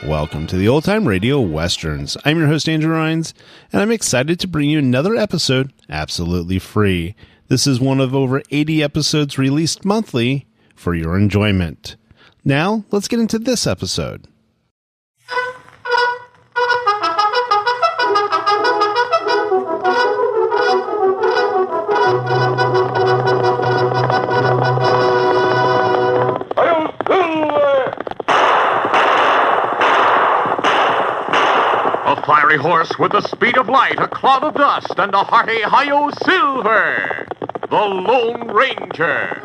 Welcome to the Old Time Radio Westerns. I'm your host, Andrew Rhynes, and I'm excited to bring you another episode absolutely free. This is one of over 80 episodes released monthly for your enjoyment. Now, let's get into this episode. A fiery horse with the speed of light, a cloud of dust, and a hearty hi-yo silver, the Lone Ranger.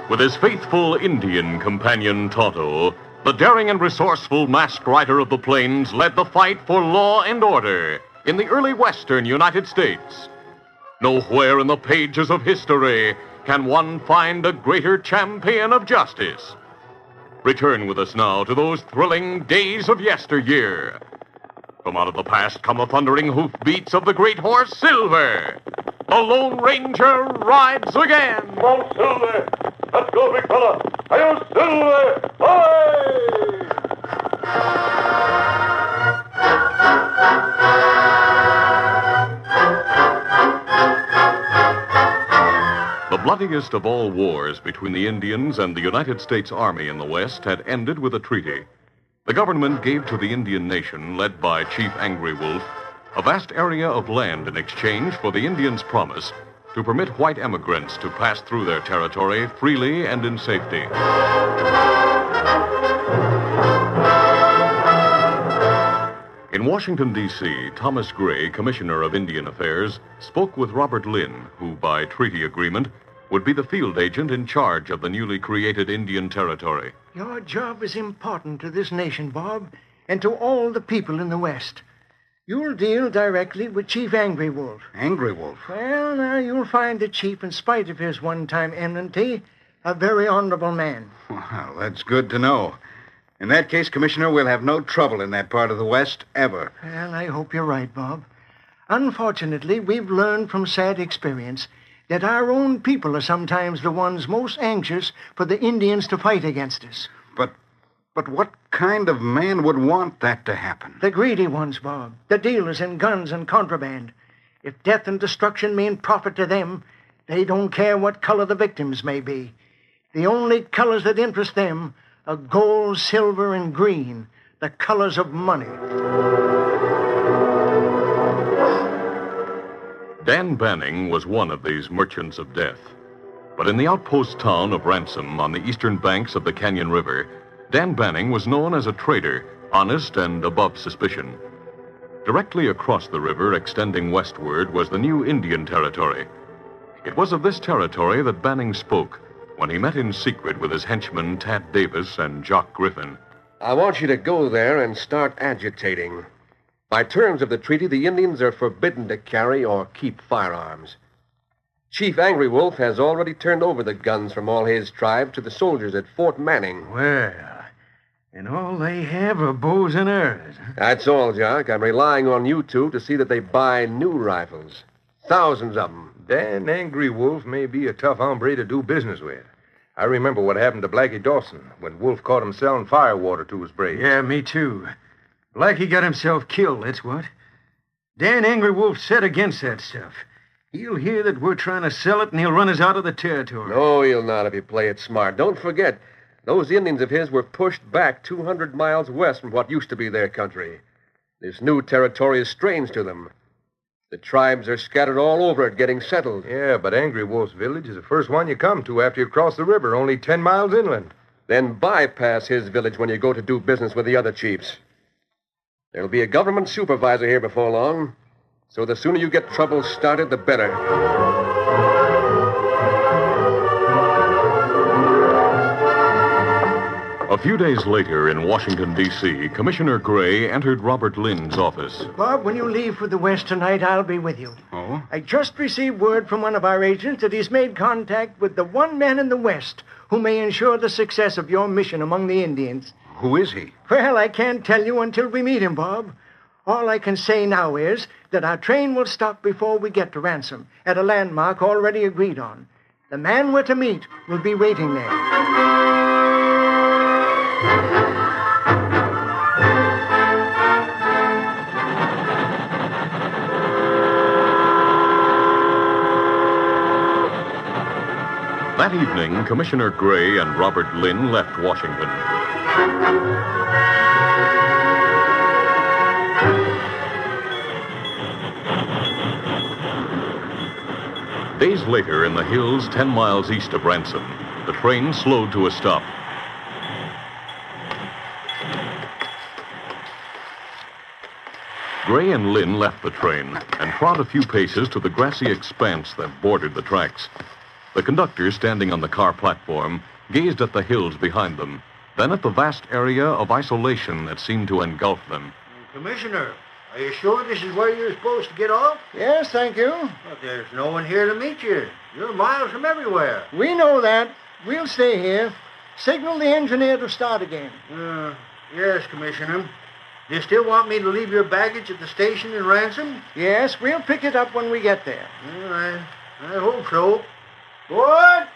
With his faithful Indian companion Tonto, the daring and resourceful masked rider of the plains led the fight for law and order in the early western United States. Nowhere in the pages of history can one find a greater champion of justice. Return with us now to those thrilling days of yesteryear. From out of the past come the thundering hoofbeats of the great horse Silver. The Lone Ranger rides again. Come on, Silver. Let's go, big fella. Hi-yo, Silver. Hi! The bloodiest of all wars between the Indians and the United States Army in the West had ended with a treaty. The government gave to the Indian nation, led by Chief Angry Wolf, a vast area of land in exchange for the Indians' promise to permit white emigrants to pass through their territory freely and in safety. In Washington, D.C., Thomas Gray, Commissioner of Indian Affairs, spoke with Robert Lynn, who, by treaty agreement, would be the field agent in charge of the newly created Indian Territory. Your job is important to this nation, Bob, and to all the people in the West. You'll deal directly with Chief Angry Wolf. Angry Wolf? Well, now, you'll find the chief, in spite of his one-time enmity, a very honorable man. Well, that's good to know. In that case, Commissioner, we'll have no trouble in that part of the West, ever. Well, I hope you're right, Bob. Unfortunately, we've learned from sad experience that our own people are sometimes the ones most anxious for the Indians to fight against us. But what kind of man would want that to happen? The greedy ones, Bob. The dealers in guns and contraband. If death and destruction mean profit to them, they don't care what color the victims may be. The only colors that interest them are gold, silver, and green, the colors of money. Dan Banning was one of these merchants of death. But in the outpost town of Ransom on the eastern banks of the Canyon River, Dan Banning was known as a trader, honest and above suspicion. Directly across the river, extending westward, was the new Indian Territory. It was of this territory that Banning spoke when he met in secret with his henchmen Tad Davis and Jock Griffin. I want you to go there and start agitating. By terms of the treaty, the Indians are forbidden to carry or keep firearms. Chief Angry Wolf has already turned over the guns from all his tribe to the soldiers at Fort Manning. Well, and all they have are bows and arrows. That's all, Jock. I'm relying on you two to see that they buy new rifles. Thousands of them. Dan Angry Wolf may be a tough hombre to do business with. I remember what happened to Blackie Dawson when Wolf caught him selling firewater to his braves. Yeah, me too. Blackie got himself killed, that's what. Dan Angry Wolf's set against that stuff. He'll hear that we're trying to sell it, and he'll run us out of the territory. No, he'll not if you play it smart. Don't forget, those Indians of his were pushed back 200 miles west from what used to be their country. This new territory is strange to them. The tribes are scattered all over it, getting settled. Yeah, but Angry Wolf's village is the first one you come to after you cross the river, only 10 miles inland. Then bypass his village when you go to do business with the other chiefs. There'll be a government supervisor here before long, so the sooner you get trouble started, the better. A few days later in Washington, D.C., Commissioner Gray entered Robert Lynn's office. Bob, when you leave for the West tonight, I'll be with you. Oh? I just received word from one of our agents that he's made contact with the one man in the West who may ensure the success of your mission among the Indians. Who is he? Well, I can't tell you until we meet him, Bob. All I can say now is that our train will stop before we get to Ransom at a landmark already agreed on. The man we're to meet will be waiting there. That evening, Commissioner Gray and Robert Lynn left Washington. Days later, in the hills 10 miles east of Ransom, the train slowed to a stop. Gray and Lynn left the train and trod a few paces to the grassy expanse that bordered the tracks. The conductor, standing on the car platform, gazed at the hills behind them, then at the vast area of isolation that seemed to engulf them. Commissioner, are you sure this is where you're supposed to get off? Yes, thank you. But there's no one here to meet you. You're miles from everywhere. We know that. We'll stay here. Signal the engineer to start again. Yes, Commissioner. Do you still want me to leave your baggage at the station in Ransom? Yes, we'll pick it up when we get there. Well, I hope so. What?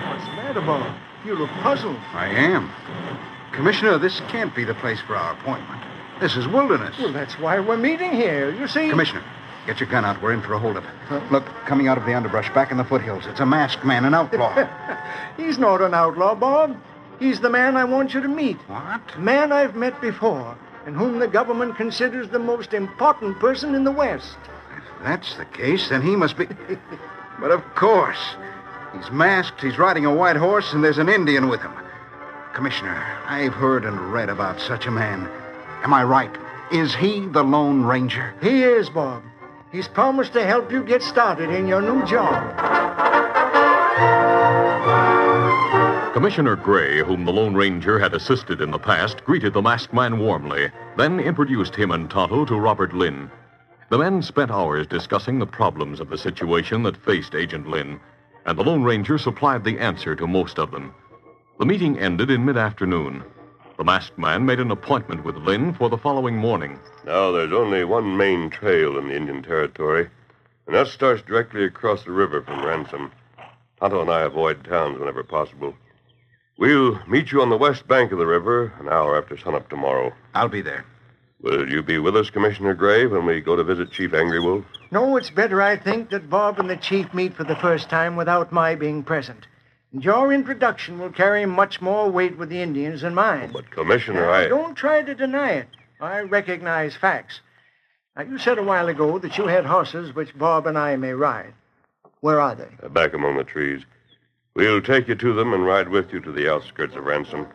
What's the matter, Bob? You look puzzled. I am. Commissioner, this can't be the place for our appointment. This is wilderness. Well, that's why we're meeting here. You see... Commissioner, get your gun out. We're in for a holdup. Look, coming out of the underbrush back in the foothills. It's a masked man, an outlaw. He's not an outlaw, Bob. He's the man I want you to meet. What? A man I've met before, and whom the government considers the most important person in the West. If that's the case, then he must be... But of course. He's masked, he's riding a white horse, and there's an Indian with him. Commissioner, I've heard and read about such a man. Am I right? Is he the Lone Ranger? He is, Bob. He's promised to help you get started in your new job. Commissioner Gray, whom the Lone Ranger had assisted in the past, greeted the masked man warmly, then introduced him and Tonto to Robert Lynn. The men spent hours discussing the problems of the situation that faced Agent Lynn, and the Lone Ranger supplied the answer to most of them. The meeting ended in mid-afternoon. The masked man made an appointment with Lynn for the following morning. Now, there's only one main trail in the Indian Territory, and that starts directly across the river from Ransom. Tonto and I avoid towns whenever possible. We'll meet you on the west bank of the river an hour after sunup tomorrow. I'll be there. Will you be with us, Commissioner Gray, when we go to visit Chief Angry Wolf? No, it's better, I think, that Bob and the chief meet for the first time without my being present. And your introduction will carry much more weight with the Indians than mine. But, Commissioner, Now, don't try to deny it. I recognize facts. Now, you said a while ago that you had horses which Bob and I may ride. Where are they? Back among the trees. We'll take you to them and ride with you to the outskirts of Ransom.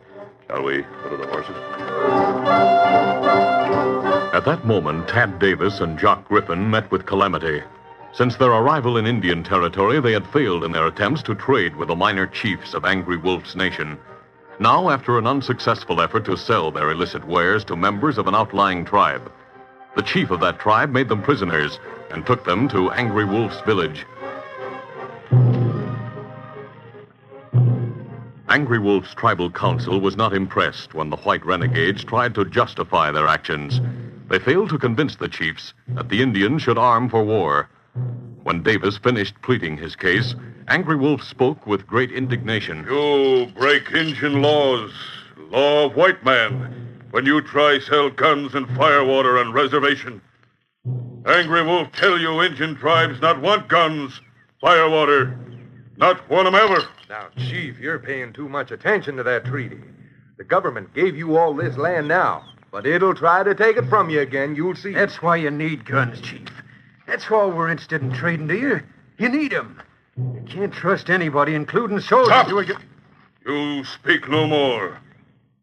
Shall we go to the horses? At that moment, Tad Davis and Jock Griffin met with calamity. Since their arrival in Indian territory, they had failed in their attempts to trade with the minor chiefs of Angry Wolf's nation. Now, after an unsuccessful effort to sell their illicit wares to members of an outlying tribe, the chief of that tribe made them prisoners and took them to Angry Wolf's village. Angry Wolf's tribal council was not impressed when the white renegades tried to justify their actions. They failed to convince the chiefs that the Indians should arm for war. When Davis finished pleading his case, Angry Wolf spoke with great indignation. You break Indian laws, law of white man, when you try sell guns and firewater on reservation. Angry Wolf tell you Indian tribes not want guns, firewater, not want 'em ever. Now, Chief, you're paying too much attention to that treaty. The government gave you all this land now, but it'll try to take it from you again, you'll see. That's why you need guns, Chief. That's all we're interested in trading to you. You need 'em. You can't trust anybody, including soldiers. Stop! Who are... You speak no more.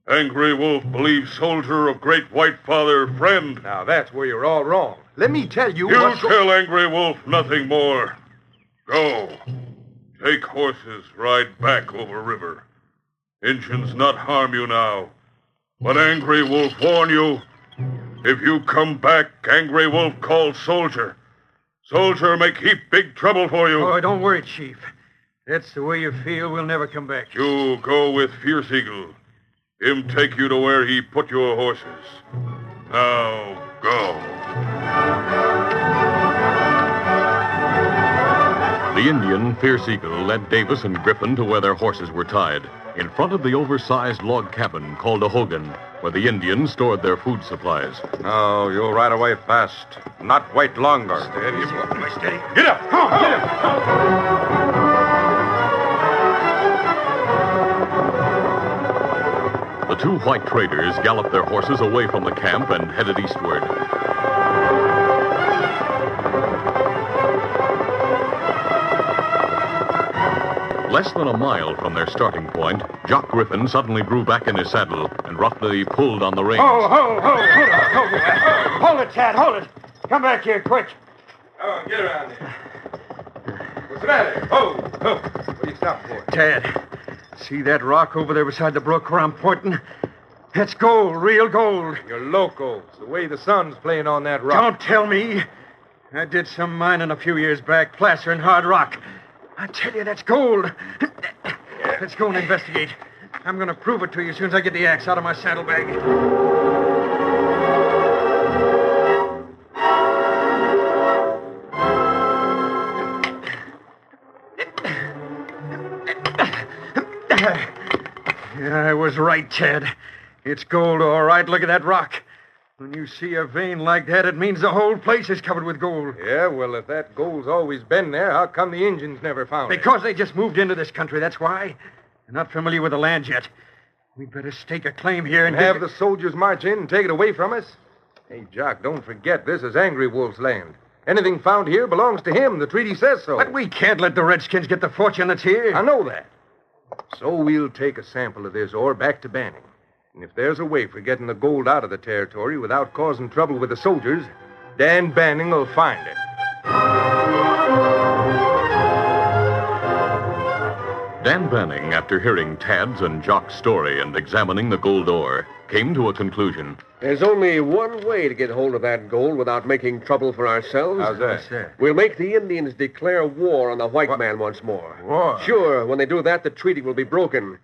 Angry Wolf believes soldier of great white father, friend. Now, that's where you're all wrong. Let me tell you You what... tell Angry Wolf nothing more. Go. Take horses, ride back over river. Injuns not harm you now. But Angry Wolf warn you, if you come back, Angry Wolf call soldier. Soldier make heap big trouble for you. Oh, don't worry, Chief. That's the way you feel, we'll never come back. You go with Fierce Eagle. Him take you to where he put your horses. Now, go. The Indian, Fierce Eagle, led Davis and Griffin to where their horses were tied, in front of the oversized log cabin called a hogan, where the Indians stored their food supplies. No, you'll ride away fast. Not wait longer. Steady, steady. Get up! Come on, get up! The two white traders galloped their horses away from the camp and headed eastward. Less than a mile from their starting point, Jock Griffin suddenly drew back in his saddle and roughly pulled on the reins. Hold it, Tad, hold it. Come back here, quick. Oh, get around there. What's the matter? What are you stopping for? Tad, see that rock over there beside the brook where I'm pointing? That's gold, real gold. You're loco. It's the way the sun's playing on that rock. Don't tell me. I did some mining a few years back, placer and hard rock. I tell you, that's gold. Let's go and investigate. I'm going to prove it to you as soon as I get the axe out of my saddlebag. I was right, Ted. It's gold, all right. Look at that rock. When you see a vein like that, it means the whole place is covered with gold. Yeah, well, if that gold's always been there, how come the Indians never found it? Because they just moved into this country, that's why. They're not familiar with the land yet. We'd better stake a claim here and have the soldiers march in and take it away from us? Hey, Jock, don't forget, this is Angry Wolf's land. Anything found here belongs to him. The treaty says so. But we can't let the Redskins get the fortune that's here. I know that. So we'll take a sample of this ore back to Banning. And if there's a way for getting the gold out of the territory without causing trouble with the soldiers, Dan Banning will find it. Dan Banning, after hearing Tad's and Jock's story and examining the gold ore, came to a conclusion. There's only one way to get hold of that gold without making trouble for ourselves. How's that? We'll make the Indians declare war on the white man once more. War? Sure, when they do that, the treaty will be broken.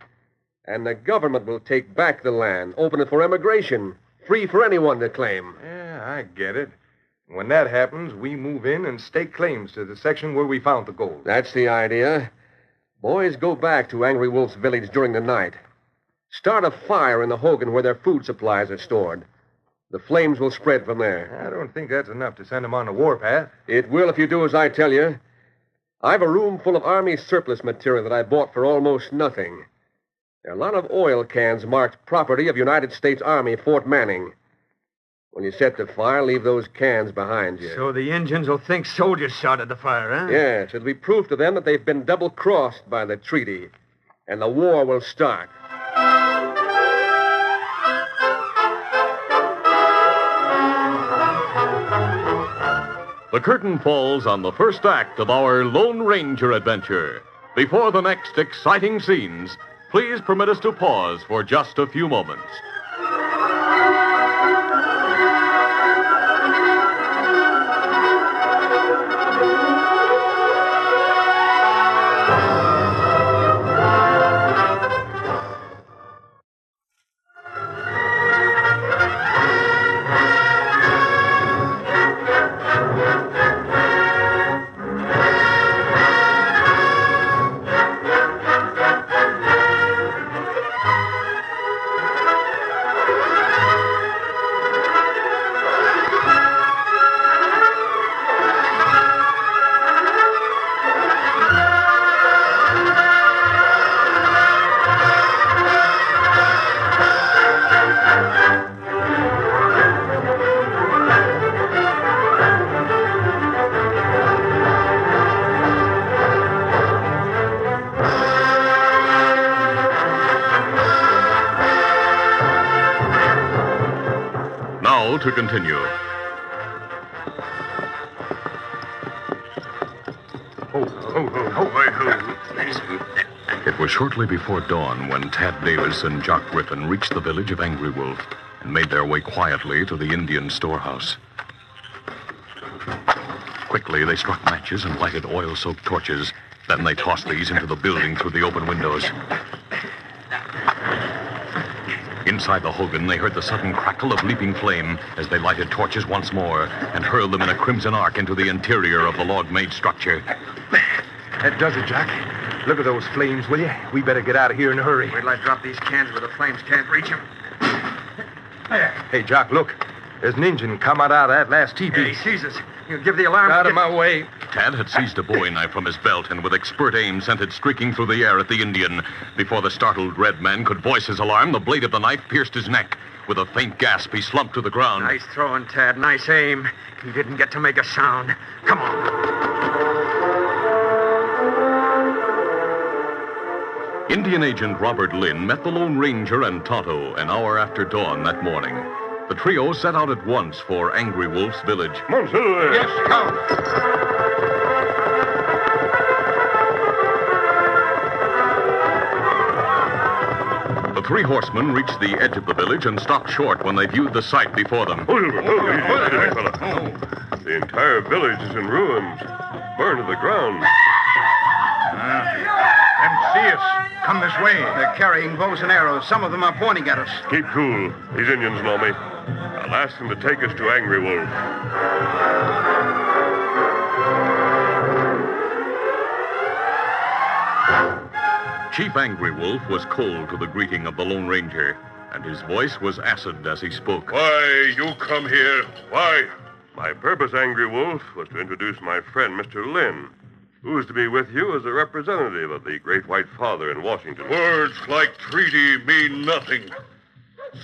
And the government will take back the land, open it for immigration, free for anyone to claim. Yeah, I get it. When that happens, we move in and stake claims to the section where we found the gold. That's the idea. Boys, go back to Angry Wolf's village during the night. Start a fire in the hogan where their food supplies are stored. The flames will spread from there. I don't think that's enough to send them on the warpath. It will if you do as I tell you. I've a room full of Army surplus material that I bought for almost nothing. There are a lot of oil cans marked property of United States Army, Fort Manning. When you set the fire, leave those cans behind you. So the Indians will think soldiers started the fire, huh? Yes, it'll be proof to them that they've been double-crossed by the treaty, and the war will start. the curtain falls on the first act of our Lone Ranger adventure. Before the next exciting scenes, please permit us to pause for just a few moments. To continue. It was shortly before dawn when Tad Davis and Jock Griffin reached the village of Angry Wolf and made their way quietly to the Indian storehouse. Quickly, they struck matches and lighted oil-soaked torches. Then they tossed these into the building through the open windows. Inside the hogan, they heard the sudden crackle of leaping flame as they lighted torches once more and hurled them in a crimson arc into the interior of the log-made structure. That does it, Jock. Look at those flames, will you? We better get out of here in a hurry. Wait till I drop these cans where the flames can't reach them. There. Hey, Jock, look. There's an engine come out of that last teepee. Yeah, he sees us. You give the alarm. Out of my way. Tad had seized a bowie knife from his belt and with expert aim sent it streaking through the air at the Indian. Before the startled red man could voice his alarm, the blade of the knife pierced his neck. With a faint gasp, he slumped to the ground. Nice throwing, Tad. Nice aim. He didn't get to make a sound. Come on. Indian agent Robert Lynn met the Lone Ranger and Tonto an hour after dawn that morning. The trio set out at once for Angry Wolf's village. Monsieur! Yes, come. The three horsemen reached the edge of the village and stopped short when they viewed the sight before them. The entire village is in ruins, burned to the ground. Them see us. Come this way. They're carrying bows and arrows. Some of them are pointing at us. Keep cool. These Indians know me. I'll ask them to take us to Angry Wolf. Chief Angry Wolf was cold to the greeting of the Lone Ranger, and his voice was acid as he spoke. Why you come here? Why? My purpose, Angry Wolf, was to introduce my friend, Mr. Lynn, who is to be with you as a representative of the Great White Father in Washington. Words like treaty mean nothing.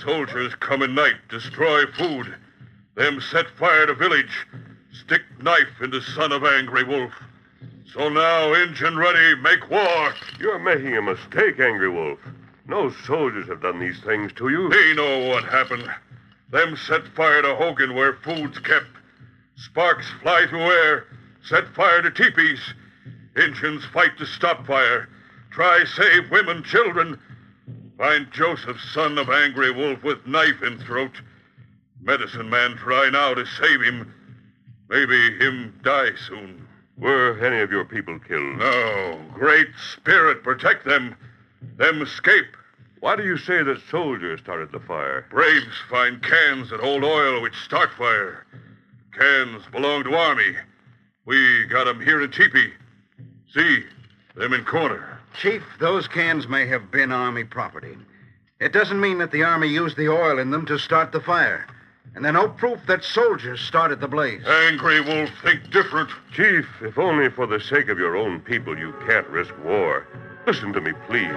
Soldiers come at night, destroy food. Them set fire to village, stick knife into son of Angry Wolf. So now, Injun ready, make war. You're making a mistake, Angry Wolf. No soldiers have done these things to you. They know what happened. Them set fire to Hogan where food's kept. Sparks fly through air, set fire to teepees. Injuns fight to stop fire. Try save women, children. Find Joseph, son of Angry Wolf, with knife in throat. Medicine man try now to save him. Maybe him die soon. Were any of your people killed? No. Great Spirit protect them. Them escape. Why do you say that soldiers started the fire? Braves find cans that hold oil which start fire. Cans belong to Army. We got 'em here in teepee. See, them in corner. Chief, those cans may have been Army property. It doesn't mean that the Army used the oil in them to start the fire. And there's no proof that soldiers started the blaze. Angry Wolf think different. Chief, if only for the sake of your own people you can't risk war. Listen to me, please.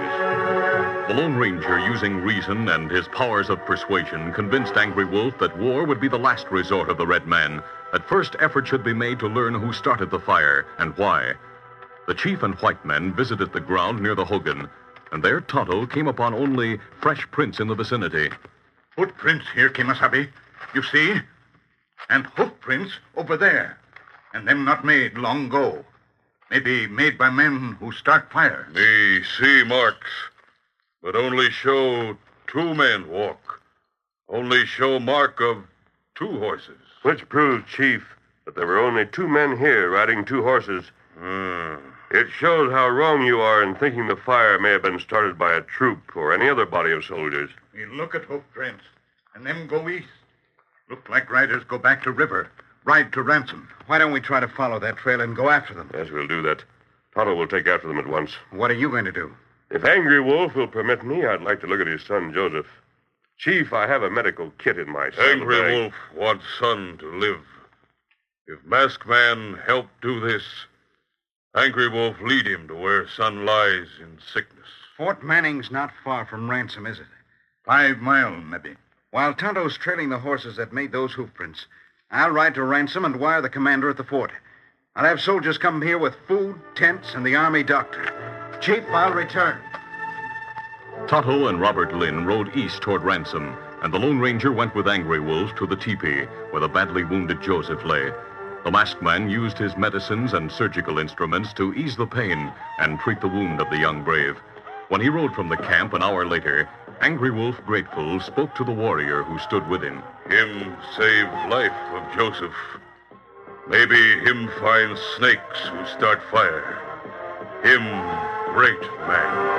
The Lone Ranger, using reason and his powers of persuasion, convinced Angry Wolf that war would be the last resort of the Red Man. That first effort should be made to learn who started the fire and why. The chief and white men visited the ground near the Hogan, and there Tonto came upon only fresh prints in the vicinity. Footprints here, Kimasabi. You see? And hoofprints over there. And them not made long ago. Maybe made by men who start fire. Me see marks, but only show 2 men walk. Only show mark of 2 horses. Which proves, Chief, that there were only 2 men here riding 2 horses. It shows how wrong you are in thinking the fire may have been started by a troop or any other body of soldiers. You look at hoof prints, and them go east. Look like riders go back to river, ride to Ransom. Why don't we try to follow that trail and go after them? Yes, we'll do that. Tonto will take after them at once. What are you going to do? If Angry Wolf will permit me, I'd like to look at his son, Joseph. Chief, I have a medical kit in my saddlebag. Angry Wolf wants son to live. If Masked Man help do this, Angry Wolf lead him to where son lies in sickness. Fort Manning's not far from Ransom, is it? 5 miles, maybe. While Tonto's trailing the horses that made those hoof prints, I'll ride to Ransom and wire the commander at the fort. I'll have soldiers come here with food, tents, and the army doctor. Chief, I'll return. Tonto and Robert Lynn rode east toward Ransom, and the Lone Ranger went with Angry Wolf to the teepee where the badly wounded Joseph lay. The masked man used his medicines and surgical instruments to ease the pain and treat the wound of the young brave. When he rode from the camp an hour later, Angry Wolf, grateful, spoke to the warrior who stood with him. Him save life of Joseph. Maybe him find snakes who start fire. Him great man.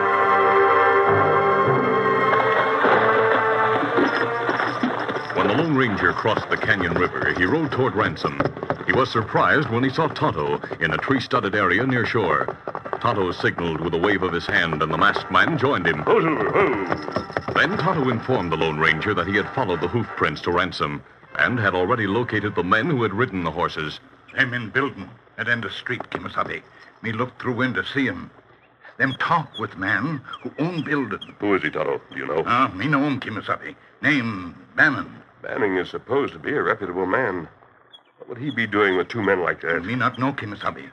When the Lone Ranger crossed the Canyon River, he rode toward Ransom. He was surprised when he saw Tonto in a tree-studded area near shore. Tonto signaled with a wave of his hand, and the masked man joined him. Then Tonto informed the Lone Ranger that he had followed the hoof prints to Ransom and had already located the men who had ridden the horses. Them in building at end of street, Kimasabi. Me look through window, see him. Them talk with man who own building. Who is he, Tonto? Do you know? Me know him, Kimasabi. Name Bannon. Banning is supposed to be a reputable man. What would he be doing with 2 men like that? Me not know, Kimasabi.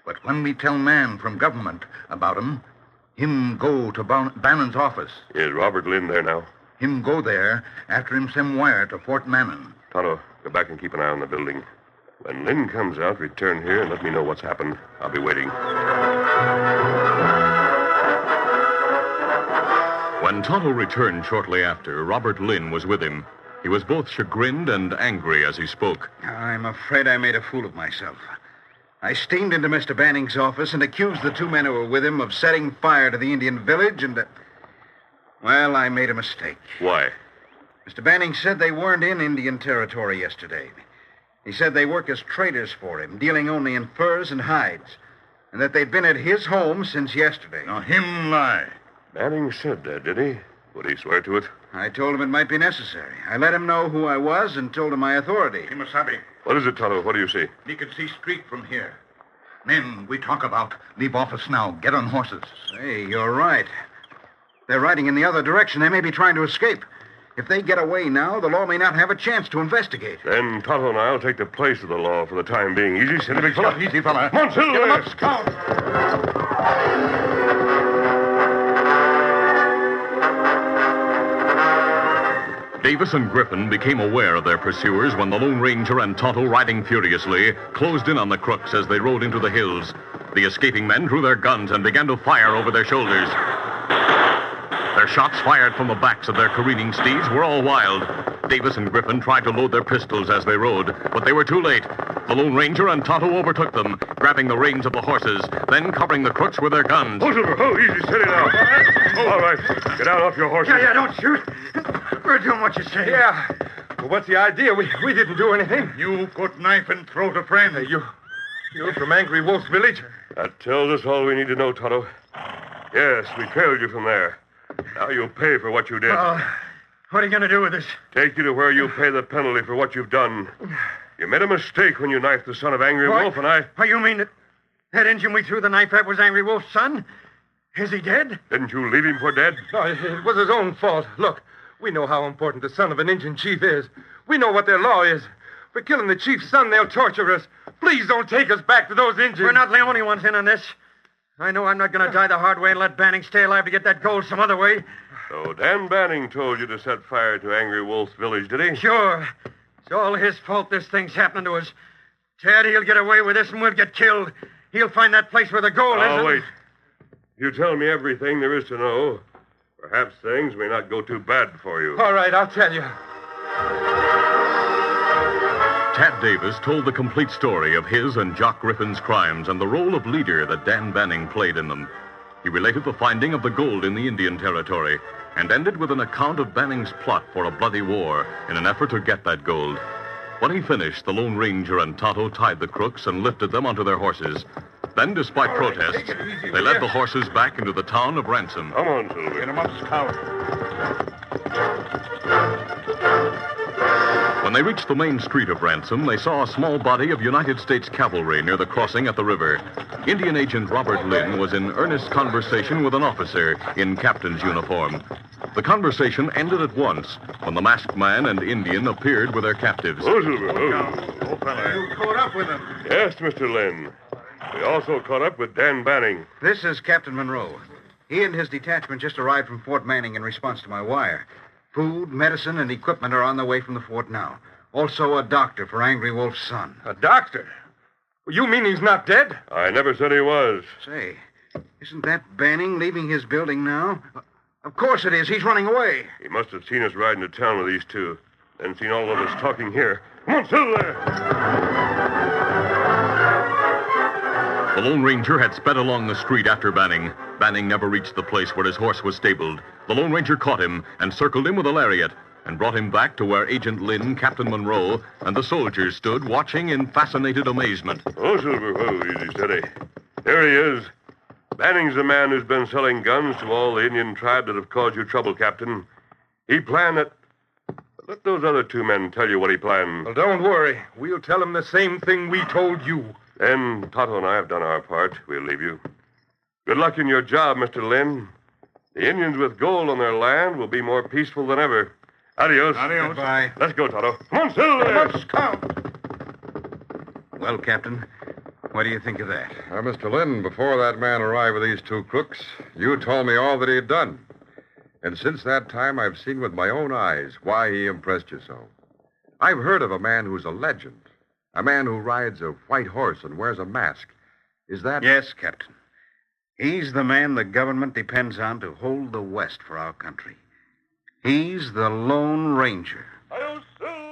But when me tell man from government about him go to Bannon's office. Is Robert Lynn there now? Him go there after him send wire to Fort Mannon. Tonto, go back and keep an eye on the building. When Lynn comes out, return here and let me know what's happened. I'll be waiting. When Tonto returned shortly after, Robert Lynn was with him. He was both chagrined and angry as he spoke. I'm afraid I made a fool of myself. I steamed into Mr. Banning's office and accused the 2 men who were with him of setting fire to the Indian village and... Well, I made a mistake. Why? Mr. Banning said they weren't in Indian territory yesterday. He said they work as traders for him, dealing only in furs and hides, and that they'd been at his home since yesterday. Now, him lie. Banning said that, did he? Would he swear to it? I told him it might be necessary. I let him know who I was and told him my authority. Kimasabi. What is it, Tonto? What do you see? We can see street from here. Men we talk about. Leave office now. Get on horses. Hey, you're right. They're riding in the other direction. They may be trying to escape. If they get away now, the law may not have a chance to investigate. Then Tonto and I'll take the place of the law for the time being. Easy, steady, big fella. Easy, fella. Come on, Silver. Get him up, Scout. Davis and Griffin became aware of their pursuers when the Lone Ranger and Tonto, riding furiously, closed in on the crooks as they rode into the hills. The escaping men drew their guns and began to fire over their shoulders. Their shots fired from the backs of their careening steeds were all wild. Davis and Griffin tried to load their pistols as they rode, but they were too late. The Lone Ranger and Tonto overtook them, grabbing the reins of the horses, then covering the crooks with their guns. Oh, Silver. Oh, easy, steady now. All right. Get out off your horses. Yeah, don't shoot. We're doing what you say. Yeah. Well, what's the idea? We didn't do anything. You put knife and throat a friend. You're from Angry Wolf's village? That tells us all we need to know, Tonto. Yes, we trailed you from there. Now you'll pay for what you did. What are you going to do with this? Take you to where you'll pay the penalty for what you've done. You made a mistake when you knifed the son of Angry Wolf, and I... Oh, you mean that Injun we threw the knife at was Angry Wolf's son? Is he dead? Didn't you leave him for dead? No, it was his own fault. Look, we know how important the son of an Indian chief is. We know what their law is. For killing the chief's son, they'll torture us. Please don't take us back to those Indians. We're not the only ones in on this. I know I'm not going to die the hard way and let Banning stay alive to get that gold some other way. So Dan Banning told you to set fire to Angry Wolf's village, did he? Sure. It's all his fault this thing's happening to us. Ted, he'll get away with this and we'll get killed. He'll find that place where the gold is. Oh, wait. You tell me everything there is to know. Perhaps things may not go too bad for you. All right, I'll tell you. Tad Davis told the complete story of his and Jock Griffin's crimes and the role of leader that Dan Banning played in them. He related the finding of the gold in the Indian Territory and ended with an account of Banning's plot for a bloody war in an effort to get that gold. When he finished, the Lone Ranger and Tonto tied the crooks and lifted them onto their horses. Then, despite protests, they led the horses back into the town of Ransom. Come on, Silver. Get him up, Scout. When they reached the main street of Ransom, they saw a small body of United States cavalry near the crossing at the river. Indian Agent Robert Lynn was in earnest conversation with an officer in captain's uniform. The conversation ended at once when the masked man and Indian appeared with their captives. Oh, Silver. Oh, fella. You caught up with him. Yes, Mr. Lynn. We also caught up with Dan Banning. This is Captain Monroe. He and his detachment just arrived from Fort Manning in response to my wire. Food, medicine, and equipment are on their way from the fort now. Also a doctor for Angry Wolf's son. A doctor? You mean he's not dead? I never said he was. Say, isn't that Banning leaving his building now? Of course it is. He's running away. He must have seen us riding to town with these two, then seen all of us talking here. Come on, Silver! The Lone Ranger had sped along the street after Banning. Banning never reached the place where his horse was stabled. The Lone Ranger caught him and circled him with a lariat and brought him back to where Agent Lynn, Captain Monroe, and the soldiers stood watching in fascinated amazement. Oh, Silver, easy, steady. There he is. Banning's the man who's been selling guns to all the Indian tribe that have caused you trouble, Captain. He planned that... Let those other two men tell you what he planned. Well, don't worry. We'll tell him the same thing we told you. Then Tonto and I have done our part. We'll leave you. Good luck in your job, Mr. Lynn. The Indians with gold on their land will be more peaceful than ever. Adios. Adios. Goodbye. Let's go, Tonto. Come on, Silver. Come on, Scout. Well, Captain, what do you think of that? Mr. Lynn, before that man arrived with these two crooks, you told me all that he had done. And since that time, I've seen with my own eyes why he impressed you so. I've heard of a man who's a legend. A man who rides a white horse and wears a mask. Is that... Yes, Captain. He's the man the government depends on to hold the West for our country. He's the Lone Ranger. Adios, Silver.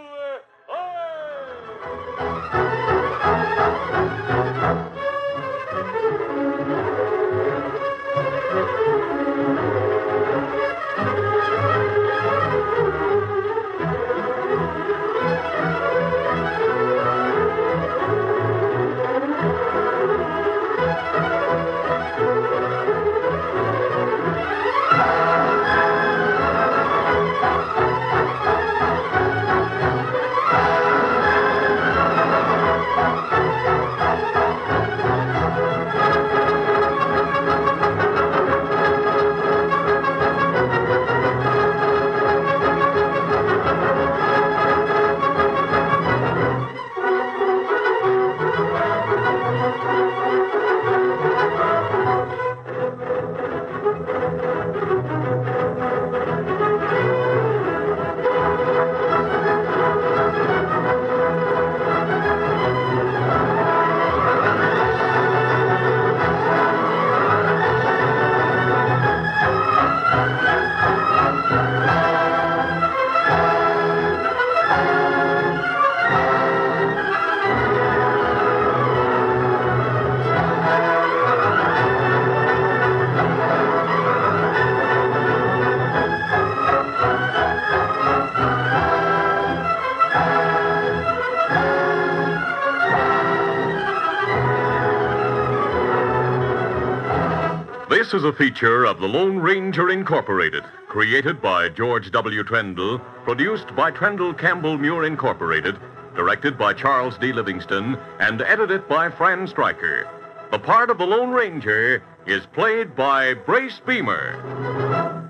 This is a feature of the Lone Ranger Incorporated, created by George W. Trendle, produced by Trendle Campbell Muir Incorporated, directed by Charles D. Livingston, and edited by Fran Striker. The part of the Lone Ranger is played by Brace Beemer.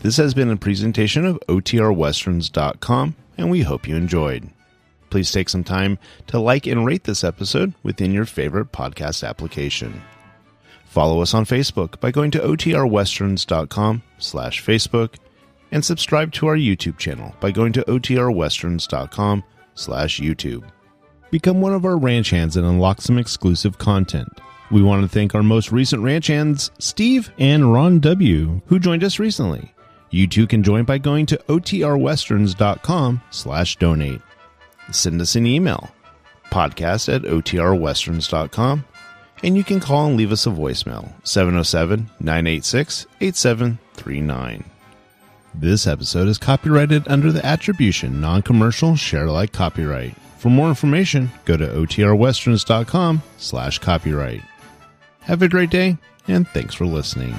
This has been a presentation of OTRWesterns.com, and we hope you enjoyed. Please take some time to like and rate this episode within your favorite podcast application. Follow us on Facebook by going to OTRWesterns.com/Facebook, and subscribe to our YouTube channel by going to OTRWesterns.com/YouTube. Become one of our ranch hands and unlock some exclusive content. We want to thank our most recent ranch hands, Steve and Ron W., who joined us recently. You too can join by going to OTRWesterns.com/donate. Send us an email, podcast@OTRWesterns.com, and you can call and leave us a voicemail, 707-986-8739. This episode is copyrighted under the attribution, non-commercial, share-alike copyright. For more information, go to OTRWesterns.com/copyright. Have a great day, and thanks for listening.